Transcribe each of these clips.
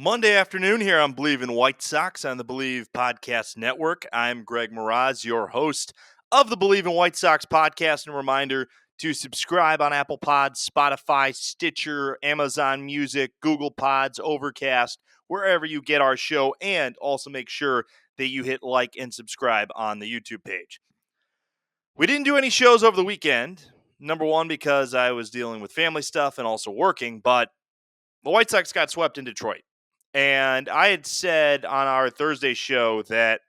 Monday afternoon here on Believe in White Sox on the Believe Podcast Network. I'm Greg Miraz, your host of the Believe in White Sox podcast. And a reminder to subscribe on Apple Pods, Spotify, Stitcher, Amazon Music, Google Pods, Overcast, wherever you get our show. And also make sure that you hit like and subscribe on the YouTube page. We didn't do any shows over the weekend. Number one, because I was dealing with family stuff and also working, but the White Sox got swept in Detroit. And I had said on our Thursday show that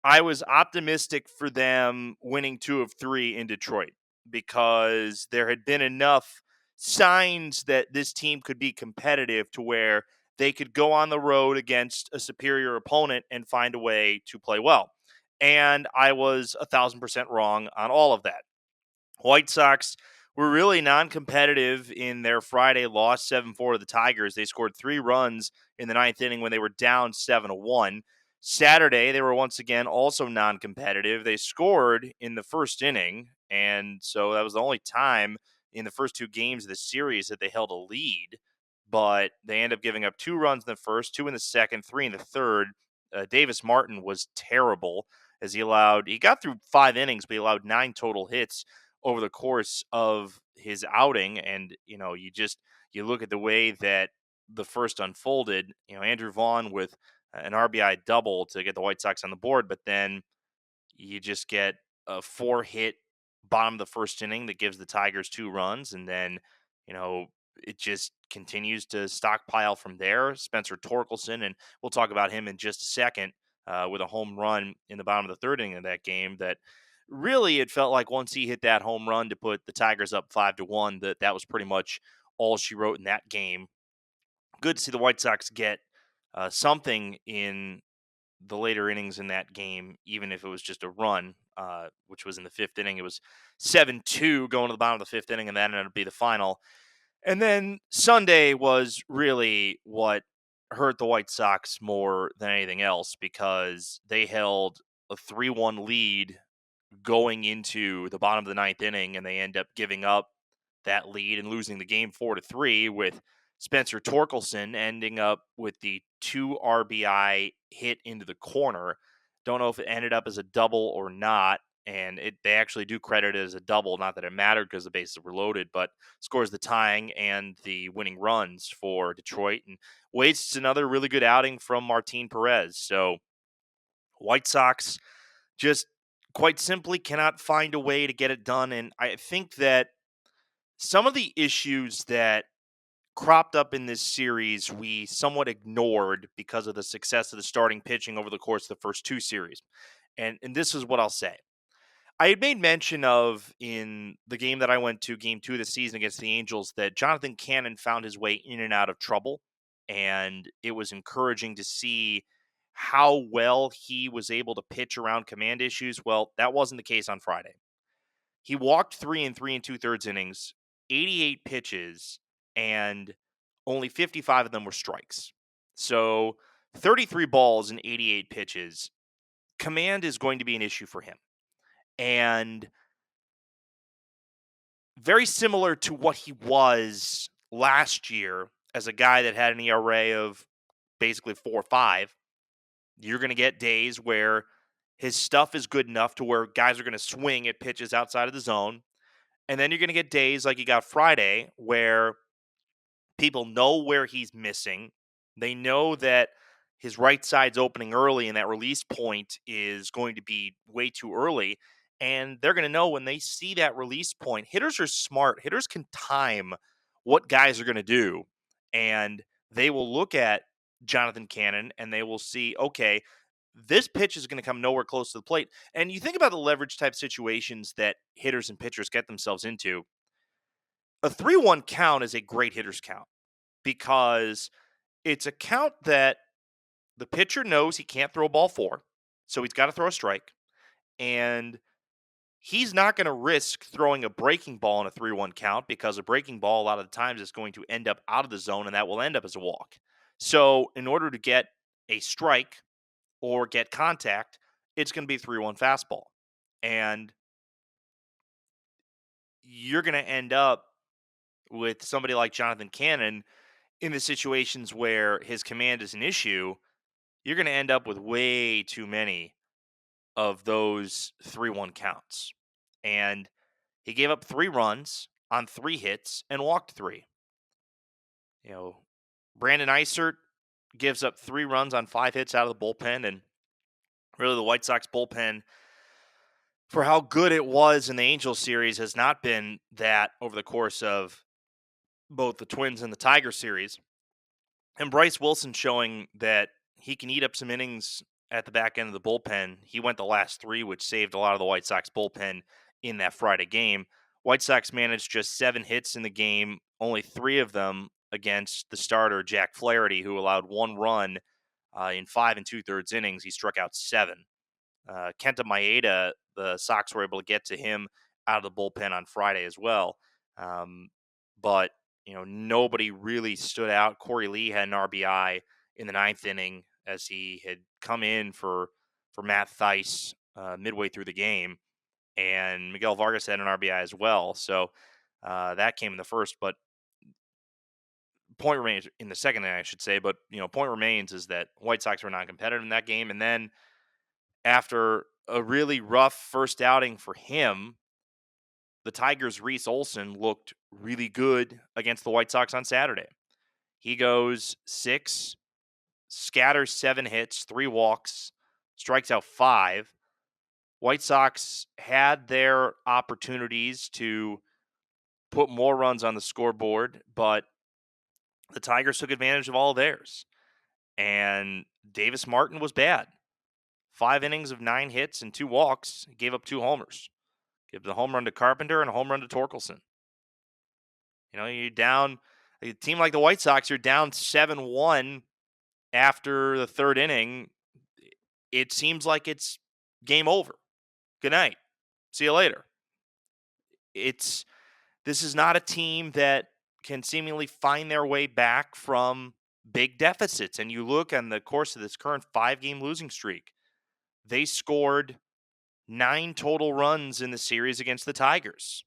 I was optimistic for them winning 2 of 3 in Detroit because there had been enough signs that this team could be competitive to where they could go on the road against a superior opponent and find a way to play well. And I was 1,000% wrong on all of that. White Sox were really non-competitive in their Friday loss 7-4 to the Tigers. They scored 3 runs in the ninth inning when they were down 7-1. Saturday, they were once again also non-competitive. They scored in the first inning, and so that was the only time in the first 2 games of the series that they held a lead. But they ended up giving up 2 runs in the first, 2 in the second, 3 in the third. Davis Martin was terrible as he got through 5 innings, but he allowed 9 total hits over the course of his outing. And, you look at the way that the first unfolded, Andrew Vaughn with an RBI double to get the White Sox on the board, but then you just get a 4-hit bottom of the first inning that gives the Tigers 2 runs. And then, it just continues to stockpile from there. Spencer Torkelson, and we'll talk about him in just a second, with a home run in the bottom of the third inning of that game that really it felt like once he hit that home run to put the Tigers up 5-1, that was pretty much all she wrote in that game. Good to see the White Sox get something in the later innings in that game, even if it was just a run, which was in the 5th inning. It was 7-2 going to the bottom of the 5th inning, and that ended up being the final. And then Sunday was really what hurt the White Sox more than anything else because they held a 3-1 lead going into the bottom of the 9th inning, and they end up giving up that lead and losing the game 4-3 with Spencer Torkelson ending up with the 2 RBI hit into the corner. Don't know if it ended up as a double or not, and they actually do credit it as a double, not that it mattered because the bases were loaded, but scores the tying and the winning runs for Detroit and wastes another really good outing from Martin Perez. So White Sox just quite simply cannot find a way to get it done. And I think that some of the issues that cropped up in this series we somewhat ignored because of the success of the starting pitching over the course of the first 2 series. And this is what I'll say. I had made mention of in the game that I went to, game 2 of the season against the Angels, that Jonathan Cannon found his way in and out of trouble. And it was encouraging to see how well he was able to pitch around command issues. Well, that wasn't the case on Friday. He walked 3 and 3 2/3 innings, 88 pitches, and only 55 of them were strikes. So 33 balls and 88 pitches. Command is going to be an issue for him. And very similar to what he was last year as a guy that had an ERA of basically 4.5, you're going to get days where his stuff is good enough to where guys are going to swing at pitches outside of the zone. And then you're going to get days like you got Friday where people know where he's missing. They know that his right side's opening early and that release point is going to be way too early. And they're going to know when they see that release point. Hitters are smart. Hitters can time what guys are going to do. And they will look at Jonathan Cannon and they will see, okay, this pitch is going to come nowhere close to the plate. And you think about the leverage type situations that hitters and pitchers get themselves into. A 3-1 count is a great hitter's count because it's a count that the pitcher knows he can't throw a ball 4, so he's got to throw a strike. And he's not going to risk throwing a breaking ball in a 3-1 count because a breaking ball, a lot of the times, is going to end up out of the zone, and that will end up as a walk. So in order to get a strike or get contact, it's going to be a 3-1 fastball. And you're going to end up with somebody like Jonathan Cannon in the situations where his command is an issue, you're going to end up with way too many of those 3-1 counts. And he gave up 3 runs on 3 hits and walked 3. You know, Brandon Eisert gives up 3 runs on 5 hits out of the bullpen, and really the White Sox bullpen, for how good it was in the Angels series, has not been that over the course of both the Twins and the Tiger series. And Bryce Wilson showing that he can eat up some innings at the back end of the bullpen. He went the last 3, which saved a lot of the White Sox bullpen in that Friday game. White Sox managed just 7 hits in the game, only 3 of them against the starter, Jack Flaherty, who allowed 1 run in 5 2/3 innings. He struck out 7. Kenta Maeda, the Sox were able to get to him out of the bullpen on Friday as well. But nobody really stood out. Corey Lee had an RBI in the 9th inning as he had come in for Matt Thaiss midway through the game, and Miguel Vargas had an RBI as well. So that came in the first, but point remains in the second inning, I should say. But point remains is that White Sox were non-competitive in that game, and then after a really rough first outing for him, the Tigers' Reese Olson looked really good against the White Sox on Saturday. He goes 6, scatters 7 hits, 3 walks, strikes out 5. White Sox had their opportunities to put more runs on the scoreboard, but the Tigers took advantage of all of theirs. And Davis Martin was bad. 5 innings of 9 hits and 2 walks, gave up 2 homers. Give the home run to Carpenter and a home run to Torkelson. You're down, a team like the White Sox, you're down 7-1 after the 3rd inning. It seems like it's game over. Good night. See you later. This is not a team that can seemingly find their way back from big deficits. And you look on the course of this current 5-game losing streak, they scored 9 total runs in the series against the Tigers.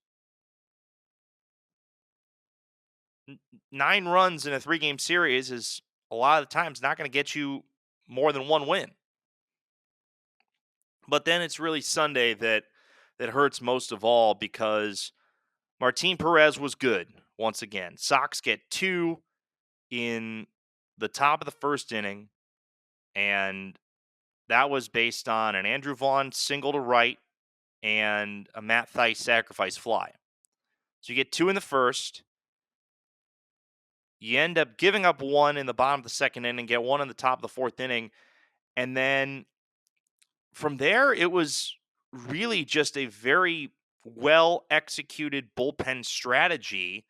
9 runs in a 3-game series is a lot of the times not going to get you more than 1 win. But then it's really Sunday that hurts most of all, because Martin Perez was good once again. Sox get 2 in the top of the 1st inning, and that was based on an Andrew Vaughn single to right and a Matt Thaiss sacrifice fly. So you get 2 in the 1st. You end up giving up 1 in the bottom of the 2nd inning, get 1 in the top of the 4th inning. And then from there, it was really just a very well-executed bullpen strategy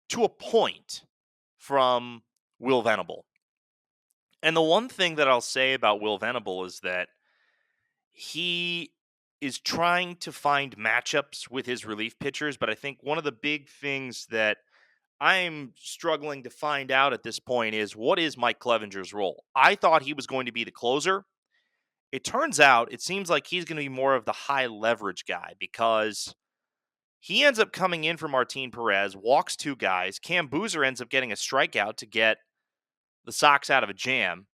to a point from Will Venable. And the one thing that I'll say about Will Venable is that he is trying to find matchups with his relief pitchers, but I think one of the big things that I'm struggling to find out at this point is, what is Mike Clevenger's role? I thought he was going to be the closer. It turns out, it seems like he's going to be more of the high leverage guy, because he ends up coming in for Martin Perez, walks 2 guys. Cam Boozer ends up getting a strikeout to get the Sox out of a jam.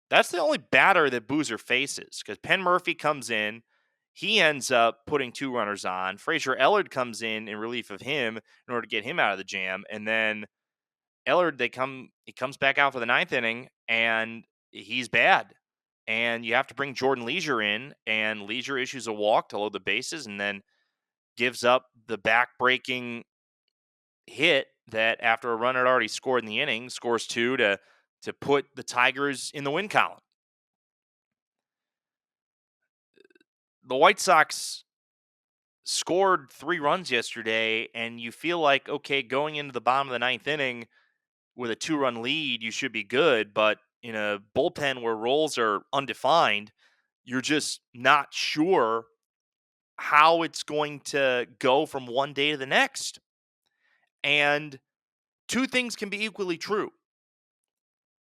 That's the only batter that Boozer faces, because Penn Murphy comes in. He ends up putting 2 runners on. Frazier Ellard comes in relief of him in order to get him out of the jam. And then Ellard, he comes back out for the 9th inning, and he's bad. And you have to bring Jordan Leisure in, and Leisure issues a walk to load the bases and then gives up the back-breaking hit that, after a run had already scored in the inning, scores 2 to put the Tigers in the win column. The White Sox scored 3 runs yesterday, and you feel like, okay, going into the bottom of the 9th inning with a 2-run lead, you should be good. But in a bullpen where roles are undefined, you're just not sure how it's going to go from one day to the next. And 2 things can be equally true.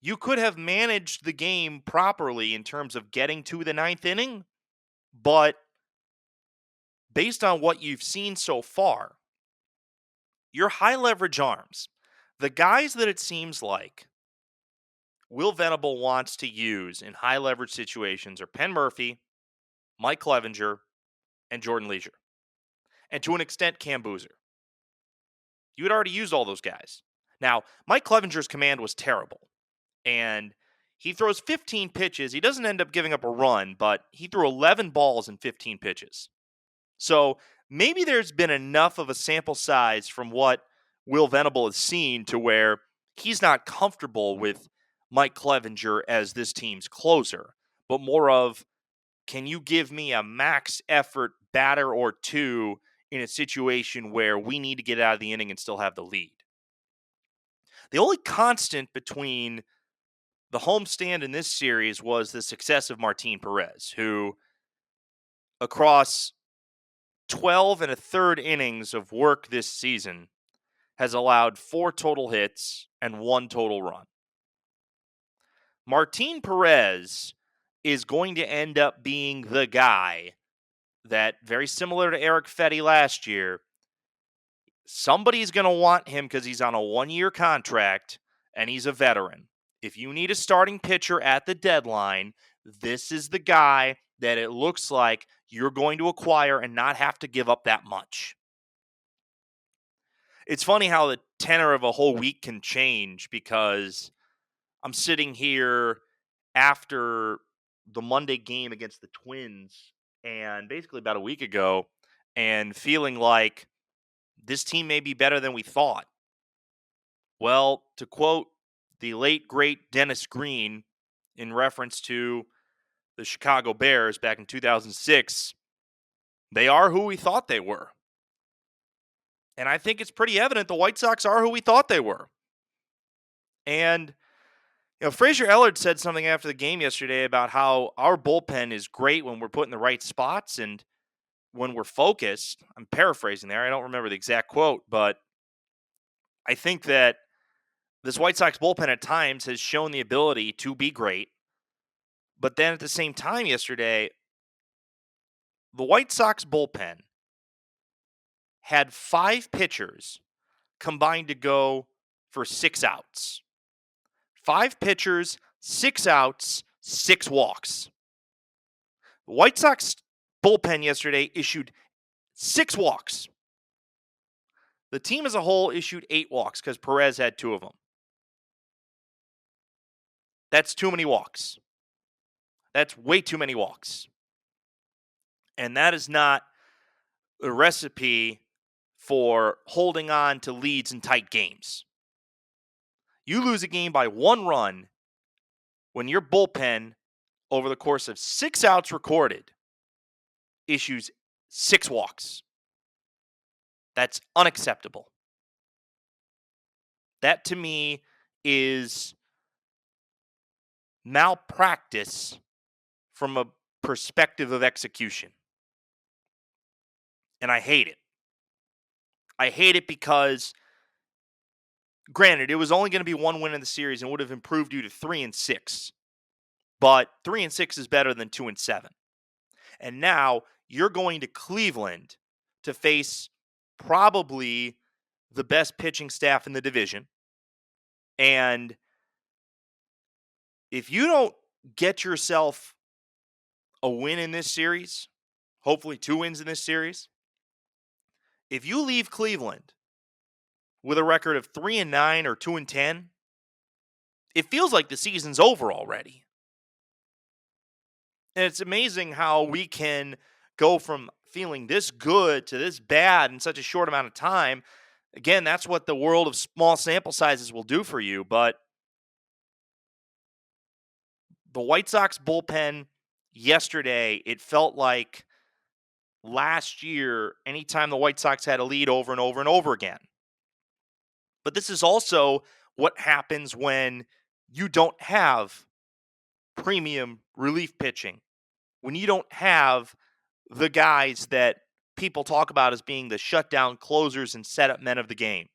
You could have managed the game properly in terms of getting to the 9th inning, but based on what you've seen so far, your high leverage arms, The guys that it seems like Will Venable wants to use in high leverage situations are Penn Murphy, Mike Clevenger, and Jordan Leisure, and to an extent, Cam Boozer. You had already used all those guys. Now, Mike Clevenger's command was terrible, and he throws 15 pitches. He doesn't end up giving up a run, but he threw 11 balls in 15 pitches. So maybe there's been enough of a sample size from what Will Venable has seen to where he's not comfortable with Mike Clevenger as this team's closer, but more of, can you give me a max effort batter or two in a situation where we need to get out of the inning and still have the lead? The only constant between the homestand in this series was the success of Martin Perez, who across 12 and a third innings of work this season has allowed 4 total hits and 1 total run. Martin Perez is going to end up being the guy that, very similar to Eric Fetty last year, somebody's going to want him because he's on a 1-year contract and he's a veteran. If you need a starting pitcher at the deadline, this is the guy that it looks like you're going to acquire and not have to give up that much. It's funny how the tenor of a whole week can change, because I'm sitting here after the Monday game against the Twins and basically about a week ago and feeling like this team may be better than we thought. Well, to quote the late, great Dennis Green in reference to the Chicago Bears back in 2006, they are who we thought they were. And I think it's pretty evident the White Sox are who we thought they were. And, Frazier Ellard said something after the game yesterday about how our bullpen is great when we're put in the right spots and when we're focused. I'm paraphrasing there. I don't remember the exact quote, but I think that this White Sox bullpen at times has shown the ability to be great. But then at the same time yesterday, the White Sox bullpen had 5 pitchers combined to go for 6 outs. 5 pitchers, 6 outs, 6 walks. The White Sox bullpen yesterday issued 6 walks. The team as a whole issued 8 walks because Perez had 2 of them. That's too many walks. That's way too many walks. And that is not a recipe for holding on to leads in tight games. You lose a game by 1 run when your bullpen, over the course of 6 outs recorded, issues 6 walks. That's unacceptable. That, to me, is malpractice from a perspective of execution. And I hate it. I hate it because, granted, it was only going to be 1 win in the series and would have improved you to 3-6. But 3-6 is better than 2-7. And now you're going to Cleveland to face probably the best pitching staff in the division. And if you don't get yourself a win in this series, hopefully 2 wins in this series, if you leave Cleveland with a record of 3-9 or 2-10, it feels like the season's over already. And it's amazing how we can go from feeling this good to this bad in such a short amount of time. Again, that's what the world of small sample sizes will do for you. But the White Sox bullpen yesterday, it felt like last year, anytime the White Sox had a lead over and over and over again. But this is also what happens when you don't have premium relief pitching, when you don't have the guys that people talk about as being the shutdown closers and setup men of the game.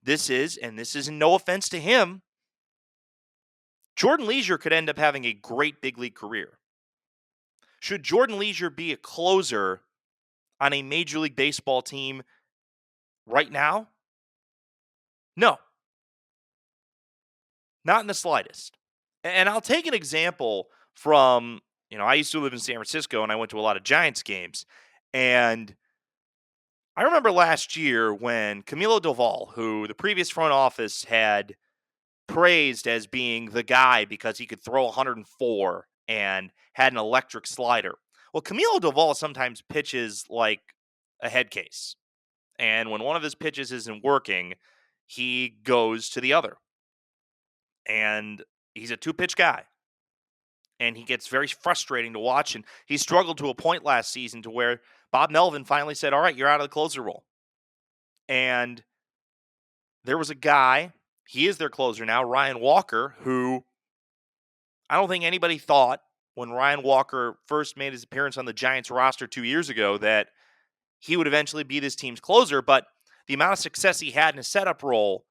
This is no offense to him, Jordan Leisure could end up having a great big league career. Should Jordan Leisure be a closer on a Major League Baseball team right now? No, not in the slightest. And I'll take an example from, I used to live in San Francisco and I went to a lot of Giants games. And I remember last year when Camilo Doval, who the previous front office had praised as being the guy because he could throw 104 and had an electric slider. Well, Camilo Doval sometimes pitches like a head case. And when one of his pitches isn't working, he goes to the other. And he's a two-pitch guy. And he gets very frustrating to watch. And he struggled to a point last season to where Bob Melvin finally said, all right, you're out of the closer role. And there was a guy, he is their closer now, Ryan Walker, who I don't think anybody thought when Ryan Walker first made his appearance on the Giants roster 2 years ago that he would eventually be this team's closer. But the amount of success he had in a setup role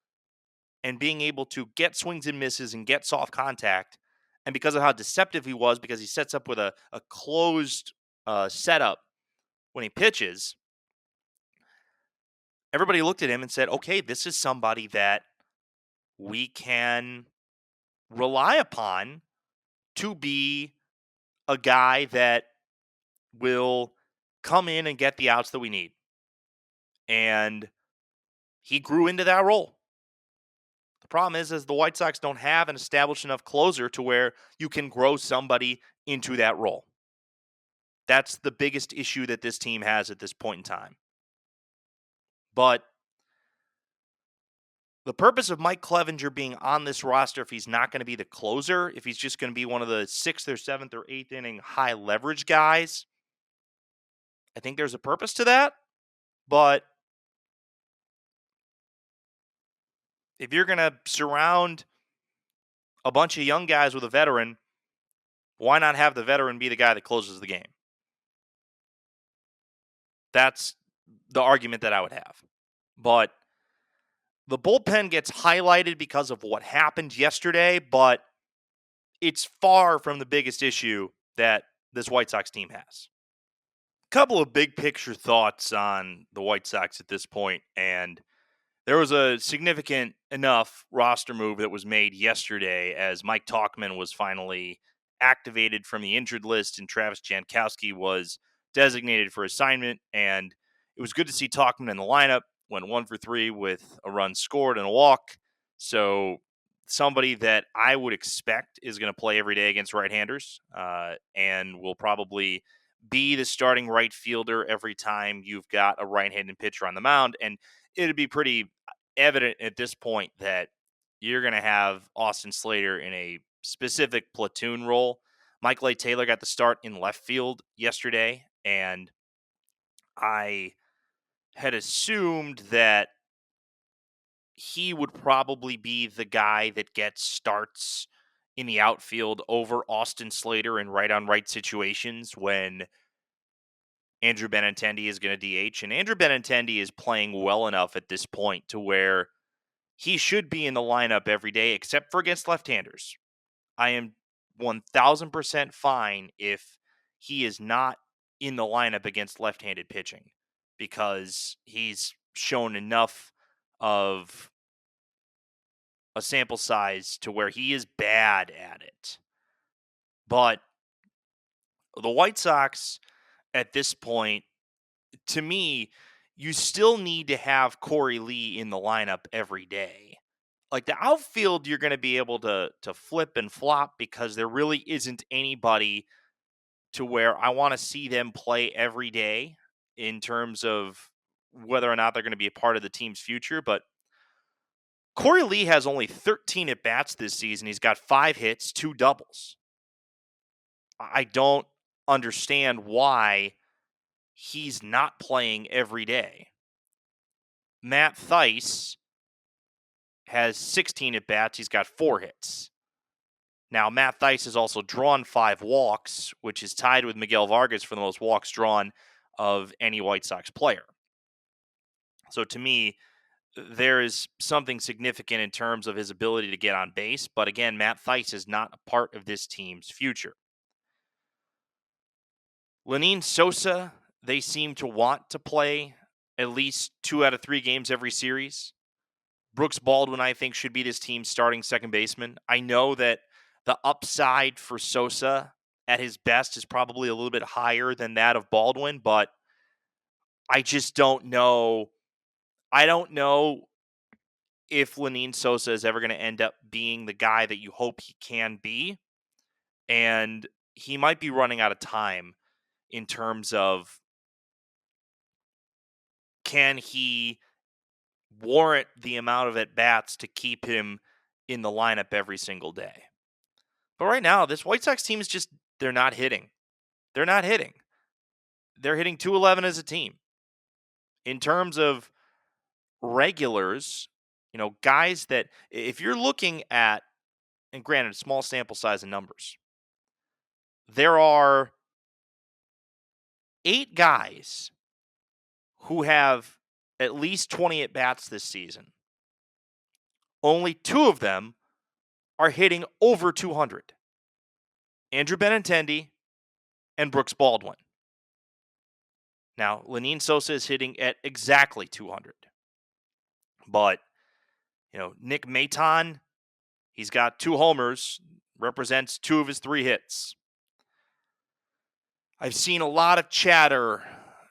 and being able to get swings and misses and get soft contact, and because of how deceptive he was, because he sets up with a closed setup when he pitches, everybody looked at him and said, okay, this is somebody that we can rely upon to be a guy that will come in and get the outs that we need. And he grew into that role. The problem is the White Sox don't have an established enough closer to where you can grow somebody into that role. That's the biggest issue that this team has at this point in time. But the purpose of Mike Clevenger being on this roster, if he's not going to be the closer, if he's just going to be one of the 6th or 7th or 8th inning high leverage guys, I think there's a purpose to that. But if you're going to surround a bunch of young guys with a veteran, why not have the veteran be the guy that closes the game? That's the argument that I would have. But the bullpen gets highlighted because of what happened yesterday, but it's far from the biggest issue that this White Sox team has. A couple of big picture thoughts on the White Sox at this point, and there was a significant enough roster move that was made yesterday as Mike Tauchman was finally activated from the injured list and Travis Jankowski was designated for assignment. And it was good to see Tauchman in the lineup. Went 1 for 3 with a run scored and a walk. So somebody that I would expect is going to play every day against right-handers and will probably be the starting right fielder every time you've got a right-handed pitcher on the mound. And it'd be pretty evident at this point that you're going to have Austin Slater in a specific platoon role. Michael A. Taylor got the start in left field yesterday, and I had assumed that he would probably be the guy that gets starts in the outfield over Austin Slater in right-on-right situations when Andrew Benintendi is going to DH. And Andrew Benintendi is playing well enough at this point to where he should be in the lineup every day, except for against left-handers. I am 1,000% fine if he is not in the lineup against left-handed pitching because he's shown enough of a sample size to where he is bad at it. But the White Sox at this point, to me, you still need to have Corey Lee in the lineup every day. Like the outfield, you're going to be able to flip and flop because there really isn't anybody to where I want to see them play every day in terms of whether or not they're going to be a part of the team's future. But Corey Lee has only 13 at-bats this season. He's got 5 hits, 2 doubles. I don't understand why he's not playing every day. Matt Thaiss has 16 at-bats. He's got 4 hits. Now, Matt Thaiss has also drawn 5 walks, which is tied with Miguel Vargas for the most walks drawn of any White Sox player. So to me, there is something significant in terms of his ability to get on base. But again, Matt Thaiss is not a part of this team's future. Lenyn Sosa, they seem to want to play at least 2 out of 3 games every series. Brooks Baldwin, I think, should be this team's starting second baseman. I know that the upside for Sosa at his best is probably a little bit higher than that of Baldwin, but I just don't know. I don't know if Lenyn Sosa is ever going to end up being the guy that you hope he can be. And he might be running out of time in terms of, can he warrant the amount of at-bats to keep him in the lineup every single day. But right now, this White Sox team is just, they're not hitting. They're not hitting. They're hitting 211 as a team. In terms of regulars, guys that, if you're looking at, and granted, small sample size and numbers, there are 8 guys who have at least 20 at-bats this season. Only 2 of them are hitting over 200. Andrew Benintendi and Brooks Baldwin. Now, Lenyn Sosa is hitting at exactly 200. But, Nick Maton, he's got 2 homers, represents 2 of his 3 hits. I've seen a lot of chatter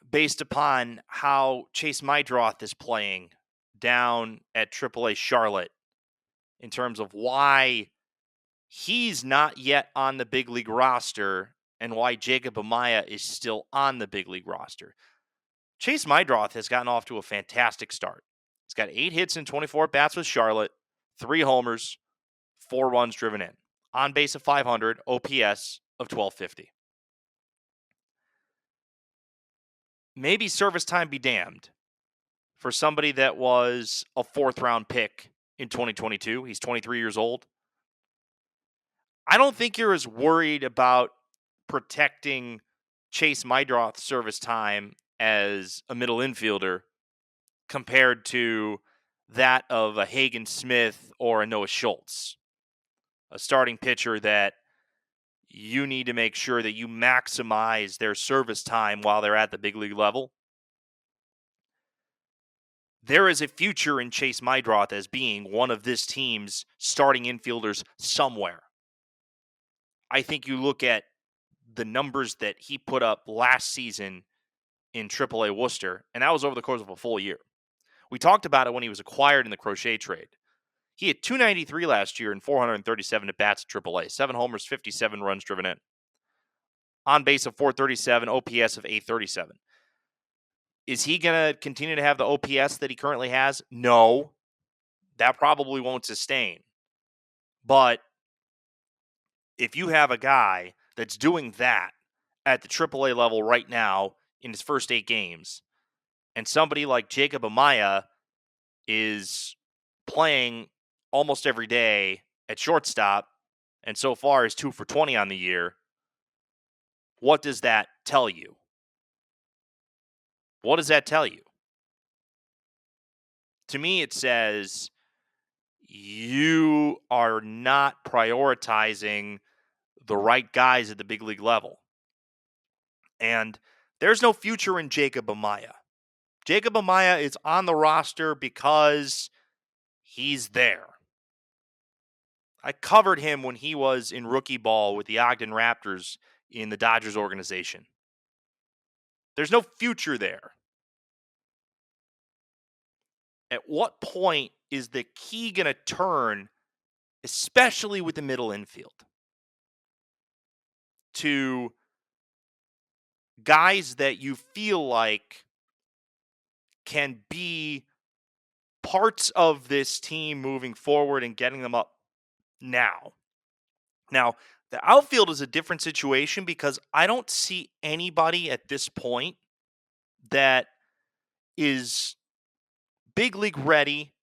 based upon how Chase Mydroth is playing down at AAA Charlotte in terms of why he's not yet on the big league roster and why Jacob Amaya is still on the big league roster. Chase Mydroth has gotten off to a fantastic start. He's got 8 hits and 24 bats with Charlotte, 3 homers, 4 runs driven in. On base of 500, OPS of 1250. Maybe service time be damned for somebody that was a 4th-round pick in 2022. He's 23 years old. I don't think you're as worried about protecting Chase Mydroth's service time as a middle infielder compared to that of a Hagen Smith or a Noah Schultz, a starting pitcher that you need to make sure that you maximize their service time while they're at the big league level. There is a future in Chase Mydroth as being one of this team's starting infielders somewhere. I think you look at the numbers that he put up last season in AAA Worcester, and that was over the course of a full year. We talked about it when he was acquired in the Crochet trade. He had 293 last year and 437 at-bats at AAA, 7 homers, 57 runs driven in. On base of 437, OPS of 837. Is he going to continue to have the OPS that he currently has? No. That probably won't sustain. But if you have a guy that's doing that at the AAA level right now in his first 8 games, and somebody like Jacob Amaya is playing almost every day at shortstop, and so far is 2 for 20 on the year, what does that tell you? What does that tell you? To me, it says you are not prioritizing the right guys at the big league level. And there's no future in Jacob Amaya. Jacob Amaya is on the roster because he's there. I covered him when he was in rookie ball with the Ogden Raptors in the Dodgers organization. There's no future there. At what point is the key going to turn, especially with the middle infield, to guys that you feel like can be parts of this team moving forward and getting them up now? Now, the outfield is a different situation because I don't see anybody at this point that is big league ready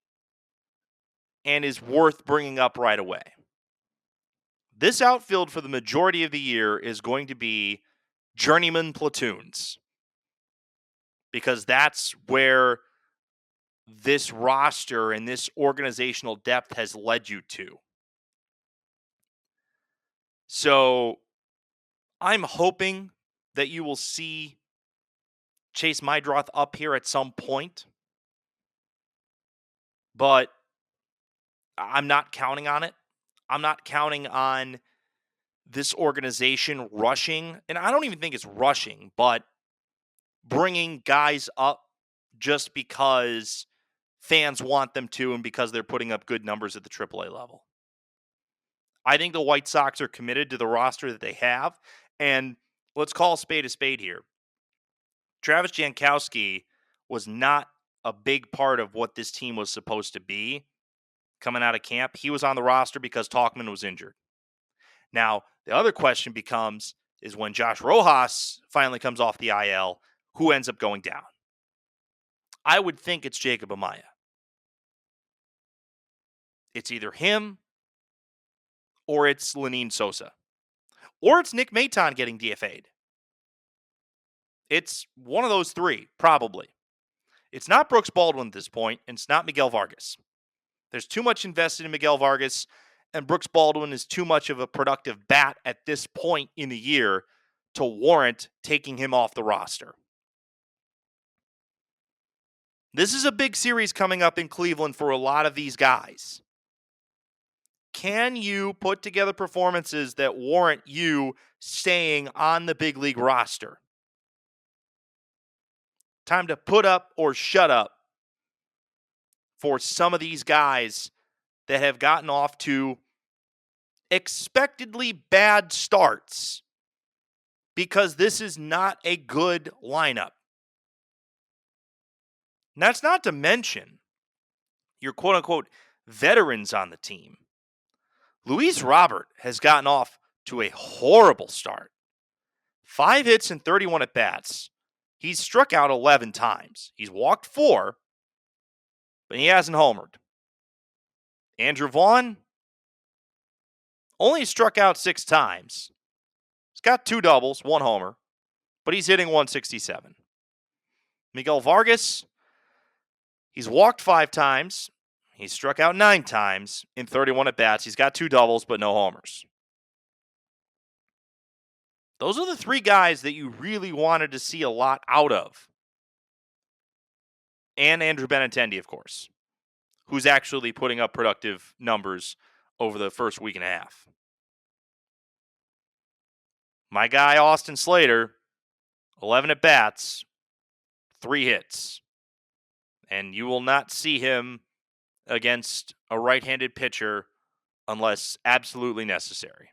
and is worth bringing up right away. This outfield for the majority of the year is going to be journeyman platoons because that's where this roster and this organizational depth has led you to. So I'm hoping that you will see Chase Mydroth up here at some point. But I'm not counting on it. I'm not counting on this organization rushing, and I don't even think it's rushing, but bringing guys up just because fans want them to and because they're putting up good numbers at the AAA level. I think the White Sox are committed to the roster that they have, and let's call a spade here. Travis Jankowski was not a big part of what this team was supposed to be coming out of camp. He was on the roster because Tauchman was injured. Now, the other question becomes is when Josh Rojas finally comes off the IL, who ends up going down? I would think it's Jacob Amaya. It's either him or it's Lenyn Sosa. Or it's Nick Maton getting DFA'd. It's one of those three, probably. It's not Brooks Baldwin at this point, and it's not Miguel Vargas. There's too much invested in Miguel Vargas, and Brooks Baldwin is too much of a productive bat at this point in the year to warrant taking him off the roster. This is a big series coming up in Cleveland for a lot of these guys. Can you put together performances that warrant you staying on the big league roster? Time to put up or shut up for some of these guys that have gotten off to expectedly bad starts because this is not a good lineup. And that's not to mention your quote-unquote veterans on the team. Luis Robert has gotten off to a horrible start. 5 hits and 31 at-bats. He's struck out 11 times. He's walked 4, but he hasn't homered. Andrew Vaughn only struck out 6 times. He's got 2 doubles, 1 homer, but he's hitting 167. Miguel Vargas, he's walked 5 times. He's struck out 9 times in 31 at-bats. He's got 2 doubles, but no homers. Those are the 3 guys that you really wanted to see a lot out of. And Andrew Benintendi, of course, who's actually putting up productive numbers over the first week and a half. My guy, Austin Slater, 11 at-bats, 3 hits. And you will not see him against a right-handed pitcher unless absolutely necessary.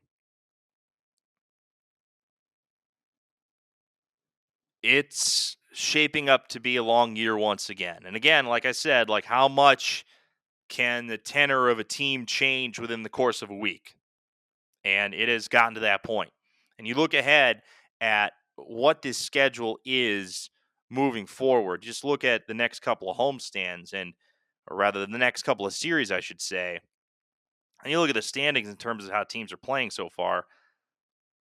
It's shaping up to be a long year once again. And again, like I said, like how much can the tenor of a team change within the course of a week? And it has gotten to that point. And you look ahead at what this schedule is moving forward. Just look at the next couple of homestands or rather the next couple of series, I should say. And you look at the standings in terms of how teams are playing so far.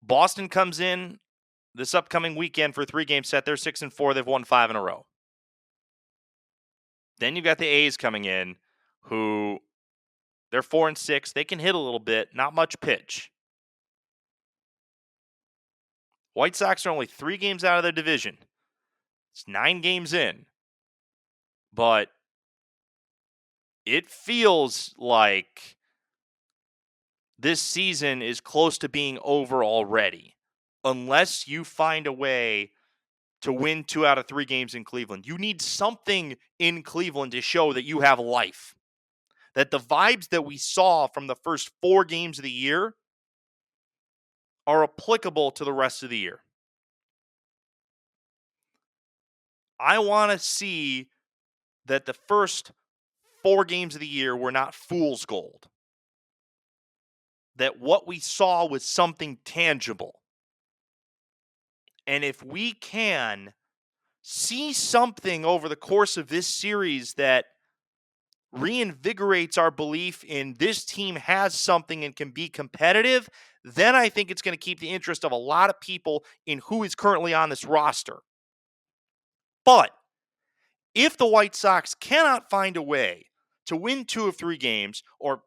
Boston comes in this upcoming weekend for a 3-game set. They're 6-4. They've won 5 in a row. Then you've got the A's coming in, who they're 4-6. They can hit a little bit, not much pitch. White Sox are only 3 games out of their division. It's 9 games in. But it feels like this season is close to being over already, unless you find a way to win 2 out of 3 games in Cleveland. You need something in Cleveland to show that you have life, that the vibes that we saw from the first 4 games of the year are applicable to the rest of the year. I want to see that the first 4 games of the year were not fool's gold. That what we saw was something tangible. And if we can see something over the course of this series that reinvigorates our belief in this team has something and can be competitive, then I think it's going to keep the interest of a lot of people in who is currently on this roster. But if the White Sox cannot find a way to win 2 of 3 games, or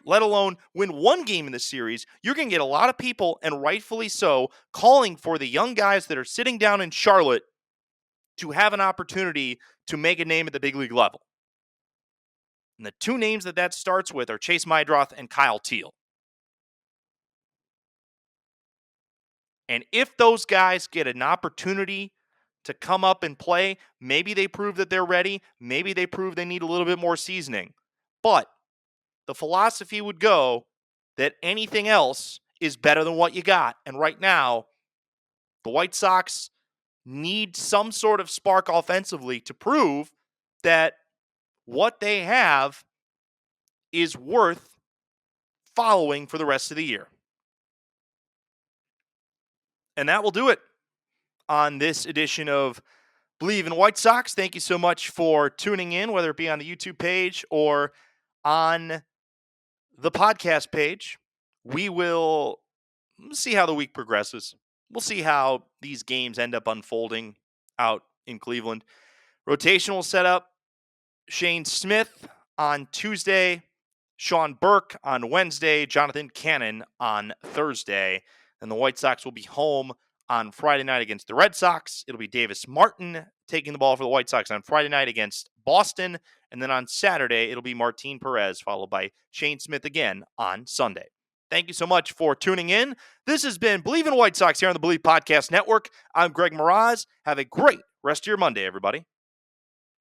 let alone win 1 game in the series, you're going to get a lot of people, and rightfully so, calling for the young guys that are sitting down in Charlotte to have an opportunity to make a name at the big league level. And the two names that starts with are Chase Mydroth and Kyle Teal. And if those guys get an opportunity to come up and play, maybe they prove that they're ready. Maybe they prove they need a little bit more seasoning. But the philosophy would go that anything else is better than what you got. And right now, the White Sox need some sort of spark offensively to prove that what they have is worth following for the rest of the year. And that will do it on this edition of Believe in White Sox. Thank you so much for tuning in, whether it be on the YouTube page or on the podcast page. We will see how the week progresses. We'll see how these games end up unfolding out in Cleveland. Rotational setup: Shane Smith on Tuesday, Sean Burke on Wednesday, Jonathan Cannon on Thursday. And the White Sox will be home on Friday night against the Red Sox. It'll be Davis Martin taking the ball for the White Sox on Friday night against Boston. And then on Saturday, it'll be Martin Perez, followed by Shane Smith again on Sunday. Thank you so much for tuning in. This has been Believe in White Sox here on the Believe Podcast Network. I'm Greg Moraz. Have a great rest of your Monday, everybody.